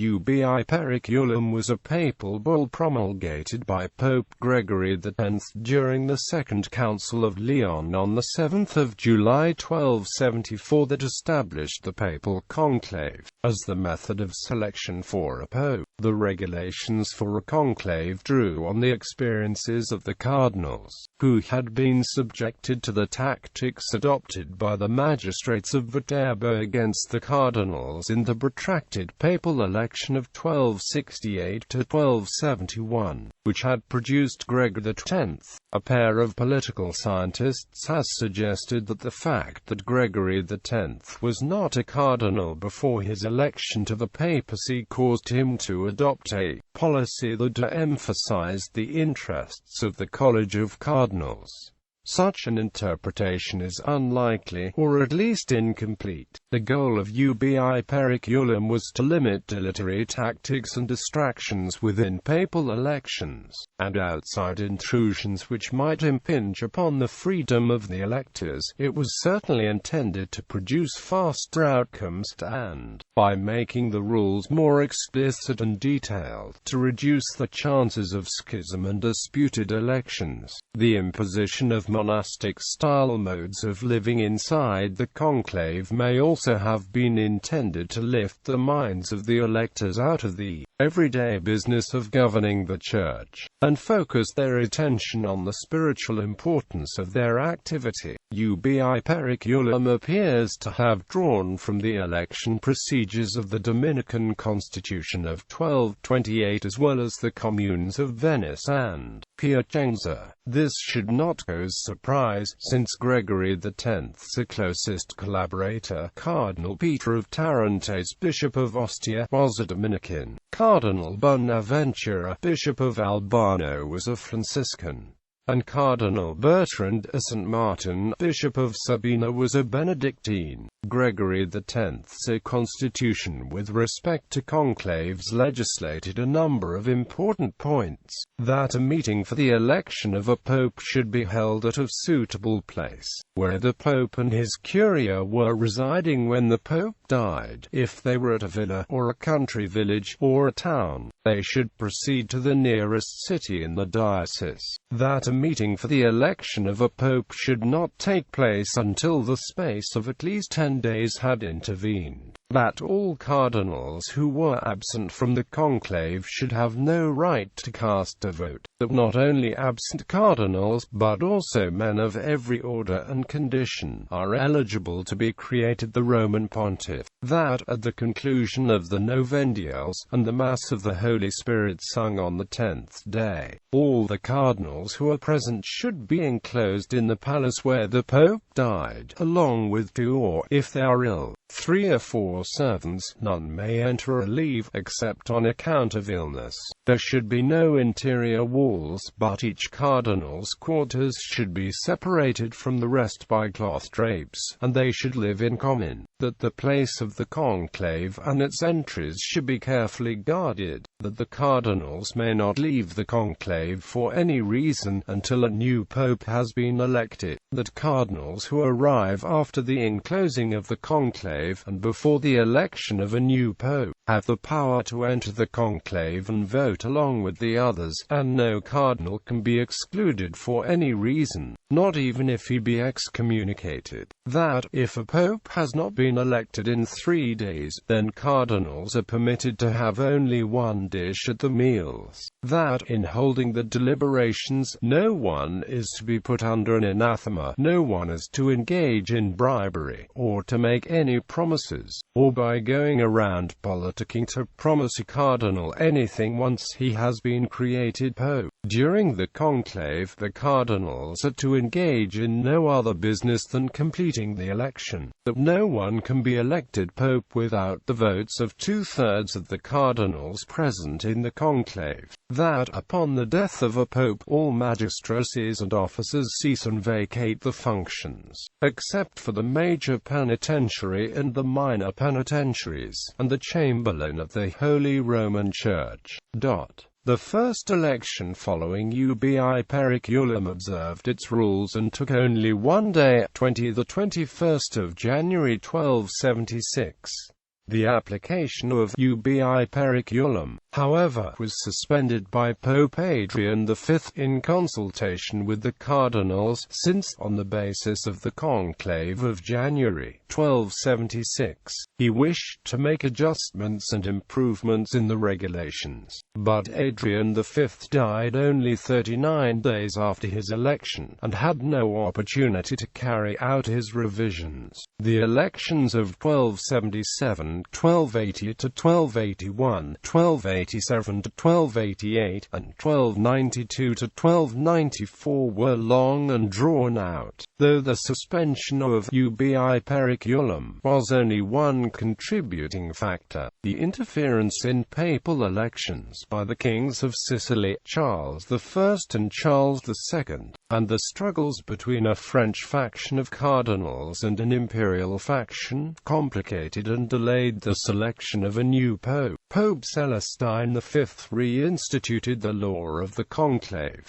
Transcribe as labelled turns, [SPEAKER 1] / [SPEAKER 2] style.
[SPEAKER 1] Ubi periculum was a papal bull promulgated by Pope Gregory X during the Second Council of Lyon on 7 July 1274 that established the papal conclave as the method of selection for a pope. The regulations for a conclave drew on the experiences of the cardinals, who had been subjected to the tactics adopted by the magistrates of Viterbo against the cardinals in the protracted papal election of 1268 to 1271, which had produced Gregory X. A pair of political scientists has suggested that the fact that Gregory X was not a cardinal before his election to the papacy caused him to adopt a policy that emphasized the interests of the College of Cardinals. Such an interpretation is unlikely, or at least incomplete. The goal of Ubi periculum was to limit dilatory tactics and distractions within papal elections, and outside intrusions which might impinge upon the freedom of the electors. It was certainly intended to produce faster outcomes and, by making the rules more explicit and detailed, to reduce the chances of schism and disputed elections. The imposition of monastic-style modes of living inside the conclave may also have been intended to lift the minds of the electors out of the everyday business of governing the Church, and focus their attention on the spiritual importance of their activity. Ubi periculum appears to have drawn from the election procedures of the Dominican Constitution of 1228 as well as the communes of Venice and Piacenza. This should not go as surprise, since Gregory X's closest collaborator, Cardinal Peter of Tarentaise, Bishop of Ostia, was a Dominican. Cardinal Bonaventura, Bishop of Albano, was a Franciscan, and Cardinal Bertrand of St. Martin, Bishop of Sabina, was a Benedictine. Gregory X's constitution with respect to conclaves legislated a number of important points: that a meeting for the election of a pope should be held at a suitable place, where the pope and his curia were residing when the pope died. If they were at a villa, or a country village, or a town, they should proceed to the nearest city in the diocese. That a meeting for the election of a pope should not take place until the space of at least 10 days had intervened. That all cardinals who were absent from the conclave should have no right to cast a vote. That not only absent cardinals, but also men of every order and condition, are eligible to be created the Roman Pontiff. That, at the conclusion of the Novendials, and the Mass of the Holy Spirit sung on the 10th day, all the cardinals who are present should be enclosed in the palace where the Pope died, along with 2 or, if they are ill, 3 or 4 servants. None may enter or leave, except on account of illness. There should be no interior walls, but each cardinal's quarters should be separated from the rest by cloth drapes, and they should live in common. That the place of the conclave and its entries should be carefully guarded. That the cardinals may not leave the conclave for any reason until a new pope has been elected. That cardinals who arrive after the enclosing of the conclave and before the election of a new pope have the power to enter the conclave and vote along with the others, and no cardinal can be excluded for any reason, not even if he be excommunicated. That, if a pope has not been elected in 3 days, then cardinals are permitted to have only 1 dish at the meals. That, in holding the deliberations, no one is to be put under an anathema, no one is to engage in bribery, or to make any promises, or by going around politicking to promise a cardinal anything once he has been created pope. During the conclave, the cardinals are to engage in no other business than completing the election. That no one can be elected pope without the votes of 2/3 of the cardinals present in the conclave. That, upon the death of a pope, all magistracies and officers cease and vacate the functions, except for the major penitentiary and the minor penitentiaries, and the chamberlain of the Holy Roman Church. The first election following Ubi periculum observed its rules and took only 1 day, the 21st of January 1276. The application of ubi periculum, however, was suspended by Pope Adrian V in consultation with the cardinals, since, on the basis of the conclave of January 1276, he wished to make adjustments and improvements in the regulations. But Adrian V died only 39 days after his election, and had no opportunity to carry out his revisions. The elections of 1277, 1280 to 1281, 1287 to 1288, and 1292 to 1294 were long and drawn out, though the suspension of ubi periculum was only one contributing factor. The interference in papal elections by the kings of Sicily, Charles I and Charles II, and the struggles between a French faction of cardinals and an imperial faction, complicated and delayed the selection of a new pope. Pope Celestine V reinstituted the law of the conclave.